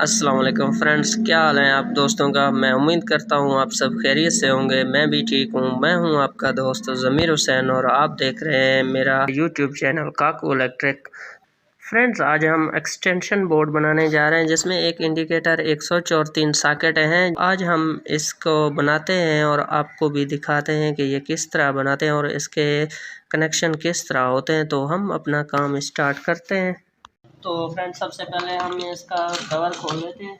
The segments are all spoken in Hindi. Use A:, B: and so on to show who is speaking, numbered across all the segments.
A: अस्सलाम वालेकुम फ्रेंड्स, क्या हाल है आप दोस्तों का। मैं उम्मीद करता हूँ आप सब खैरियत से होंगे। मैं भी ठीक हूँ। मैं हूँ आपका दोस्त ज़मीर हुसैन और आप देख रहे हैं मेरा यूट्यूब चैनल काकू इलेक्ट्रिक। फ्रेंड्स, आज हम एक्सटेंशन बोर्ड बनाने जा रहे हैं जिसमें एक इंडिकेटर, एक स्विच और 3 सॉकेट हैं। आज हम इसको बनाते हैं और आपको भी दिखाते हैं कि ये किस तरह बनाते हैं और इसके कनेक्शन किस तरह होते हैं। तो हम अपना काम स्टार्ट करते हैं। तो फ्रेंड्स, सबसे पहले हम इसका कवर खोल लेते हैं।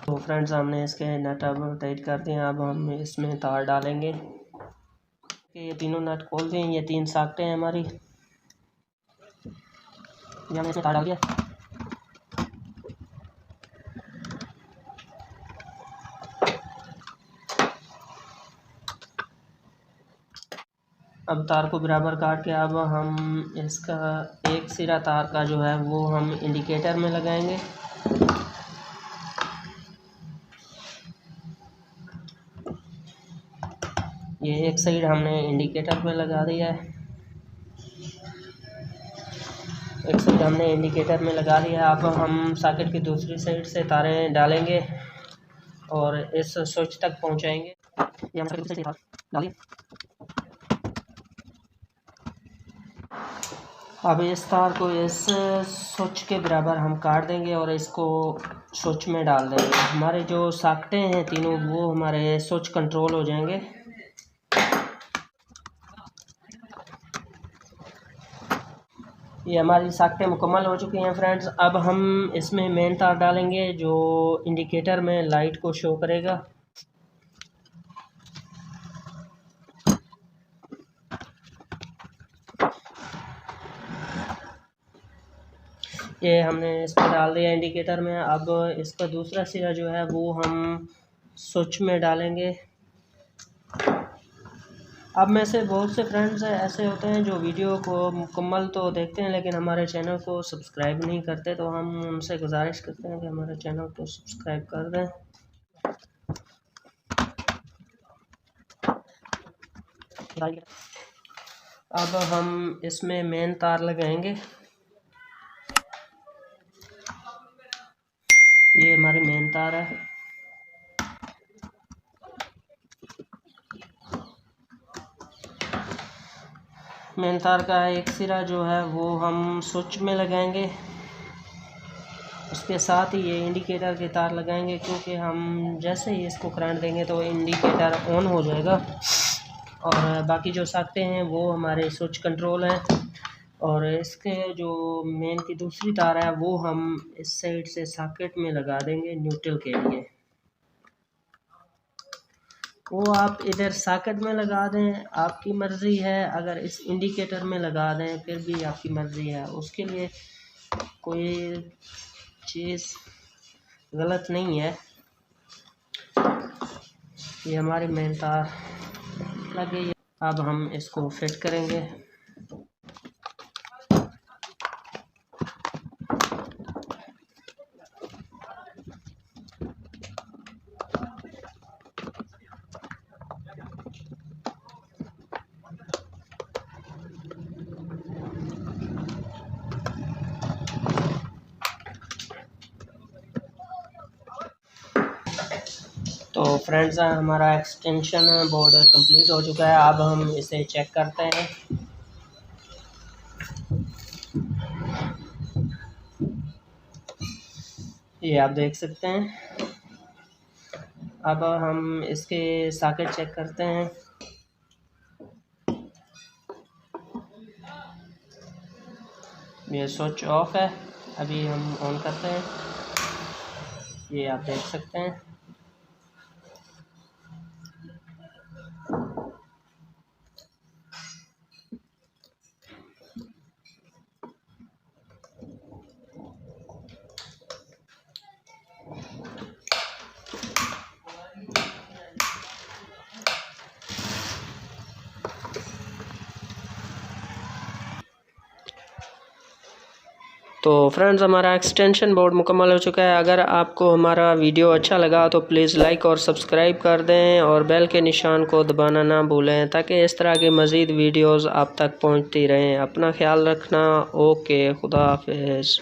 A: तो फ्रेंड्स, हमने इसके नट अब टाइट कर दिए। अब हम इसमें तार डालेंगे। ये तीनों नट खोल दिए। ये 3 सॉकेटें हैं हमारी। ये हमने इसमें तार डाल दिया। अब तार को बराबर काट के अब हम इसका एक सिरा तार का जो है वो हम इंडिकेटर में लगाएंगे। ये एक साइड हमने इंडिकेटर में लगा दिया है। एक साइड हमने इंडिकेटर में लगा दिया। अब हम सॉकेट की दूसरी साइड से तारें डालेंगे और इस स्विच तक पहुंचाएंगे। ये हम दूसरी साइड डालिए। अब इस तार को इस स्विच के बराबर हम काट देंगे और इसको स्विच में डाल देंगे। हमारे जो सॉकेटें हैं तीनों वो हमारे स्विच कंट्रोल हो जाएंगे। ये हमारी सॉकेटें मुकम्मल हो चुकी हैं फ्रेंड्स। अब हम इसमें मेन तार डालेंगे जो इंडिकेटर में लाइट को शो करेगा। ये हमने इस पर डाल दिया इंडिकेटर में। अब इसका दूसरा सिरा जो है वो हम स्विच में डालेंगे। अब में से बहुत से फ्रेंड्स ऐसे होते हैं जो वीडियो को मुकम्मल तो देखते हैं लेकिन हमारे चैनल को सब्सक्राइब नहीं करते। तो हम उनसे गुजारिश करते हैं कि हमारे चैनल को सब्सक्राइब कर दें। अब हम इसमें मेन तार लगाएंगे। ये हमारी मेन तार है। मेन तार का एक सिरा जो है वो हम स्विच में लगाएंगे। उसके साथ ही ये इंडिकेटर के तार लगाएंगे क्योंकि हम जैसे ही इसको करंट देंगे तो इंडिकेटर ऑन हो जाएगा। और बाकी जो सॉकेटें हैं वो हमारे स्विच कंट्रोल हैं। और इसके जो मेन की दूसरी तार है वो हम इस साइड से सॉकेट में लगा देंगे न्यूट्रल के लिए। वो आप इधर सॉकेट में लगा दें, आपकी मर्ज़ी है। अगर इस इंडिकेटर में लगा दें फिर भी आपकी मर्ज़ी है। उसके लिए कोई चीज़ गलत नहीं है। ये हमारी मेन तार लग गई है। अब हम इसको फिट करेंगे। तो फ्रेंड्स, हमारा एक्सटेंशन बोर्ड कंप्लीट हो चुका है। अब हम इसे चेक करते हैं। ये आप देख सकते हैं। अब हम इसके सॉकेट चेक करते हैं। ये स्विच ऑफ है। अभी हम ऑन करते हैं। ये आप देख सकते हैं। तो फ्रेंड्स हमारा एक्सटेंशन बोर्ड मुकम्मल हो चुका है। अगर आपको हमारा वीडियो अच्छा लगा तो प्लीज़ लाइक और सब्सक्राइब कर दें और बेल के निशान को दबाना ना भूलें ताकि इस तरह की मज़ीद वीडियोज़ आप तक पहुँचती रहें। अपना ख्याल रखना। ओके, खुदा हाफिज़।